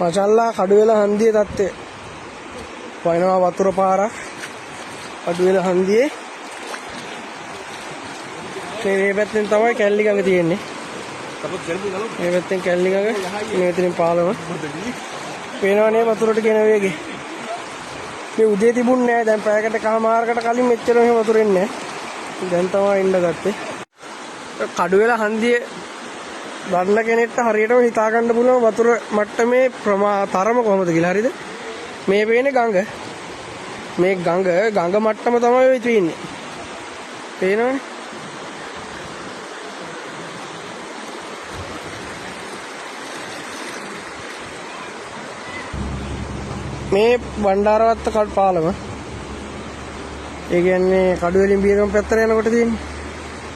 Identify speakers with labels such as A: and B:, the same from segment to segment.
A: මචල්ලා කඩුවෙල හන්දියේ තත්ත්වය. වයින්නවා වතුර පාරක් කඩුවෙල හන්දියේ. මේ පැත්තෙන් තමයි කැලණි ගඟ තියෙන්නේ. මේ පැත්තෙන් කැලණි ගඟ, මේ පැත්තෙන් පාලම. පේනවනේ වතුරට ගෙන වේගෙ. මේ උදේ තිබුණේ නැහැ. දැන් පැයකට කමාරකට කලින් මෙච්චර මෙහෙම වතුර එන්නේ නැහැ. දැන් තමයි ඉන්න ගත්තේ. කඩුවෙල හන්දියේ දන්න කෙනෙක්ට හරියටම හිතා ගන්න පුළුවන් වතුර මට්ටමේ තරම කොහොමද කියලා. හරිද? මේ පේන්නේ ගඟ. මේ ගඟ මට්ටම තමයි ඔය තියෙන්නේ. පේනවනේ? මේ බණ්ඩාරවත්ත පාලම. ඒ කියන්නේ කඩුවෙලින් බියගම පැත්තට යනකොට තියෙන්නේ.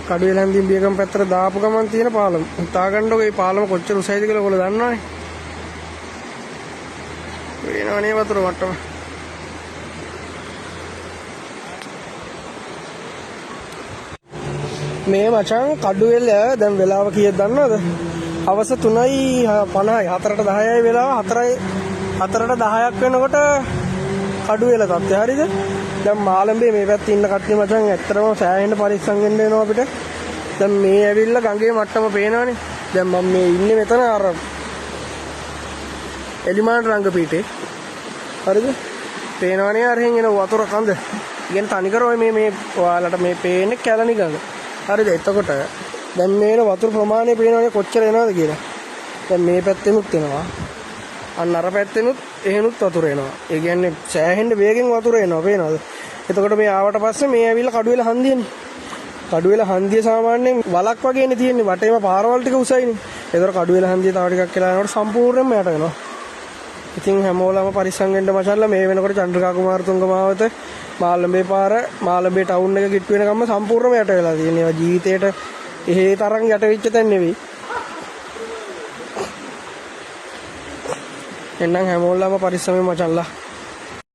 A: කඩුවෙල හන්දියෙන් බියගම පැත්තට දාපු ගමන් තියෙන පාලම. හිතා ගන්නකො මේ පාලම කොච්චර උසයිද කියලා ඔයගොල්ලෝ දන්නවනේ. වෙනවනේ වතුර මට්ටම. මේ මචං කඩුවෙල දැන් වෙලාව කීයද දන්නවද? හවස 3:50යි 4ට 10යි වෙලාව 4ට 10ක් වෙනකොට කඩුවෙල තත්ත්වය. හරිද? දැන් මාළඹේ මේ පැත්තේ ඉන්න කට්ටිය මචං ඇත්තටම සෑහෙන්න පරිස්සම් වෙන්න වෙනවා අපිට. දැන් මේ ඇවිල්ලා ගඟේ මට්ටම පේනවනේ. දැන් මම මේ ඉන්නේ මෙතන අර එලිමාන රංගපීඨේ. හරිද? පේනවනේ අරහෙන් එන වතුර කඳ. ඉගෙන තනිකර ඔය මේ ඔයාලට මේ පේන්නේ කැලණි ගඟ. හරිද? එතකොට දැන් මේන වතුර ප්‍රමාණය පේනවනේ කොච්චර එනවද කියලා. දැන් මේ පැත්තෙනුත් එනවා. අන්න අර පැත්තෙනුත් එහෙනුත් වතුර එනවා. ඒ කියන්නේ සෑහෙන්න වේගෙන් වතුර එනවා. පේනවද? එතකොට මේ ආවට පස්සේ මේ ඇවිල්ලා කඩුවෙල හන්දියනේ. කඩුවෙල හන්දිය සාමාන්‍යයෙන් වලක් වගේනේ තියෙන්නේ. වටේම පාරවල් ටික උසයිනේ. ඒතර කඩුවෙල හන්දිය තව ටිකක් කියලා යනකොට සම්පූර්ණයෙන්ම යට වෙනවා. ඉතින් හැමෝලම පරිස්සම් වෙන්න මචල්ලා. මේ වෙනකොට චන්ද්‍රිකා කුමාරතුංග මාවත මාළඹේ පාර මාළඹේ ටවුන් එක කිට්ටු වෙනකම්ම සම්පූර්ණයෙන්ම යට වෙලා තියෙනවා. ජීවිතේට එහෙ තරම් යට වෙච්ච තැන නෙවෙයි. එන්නම් හැමෝලම පරිස්සමෙන් මචල්ලා.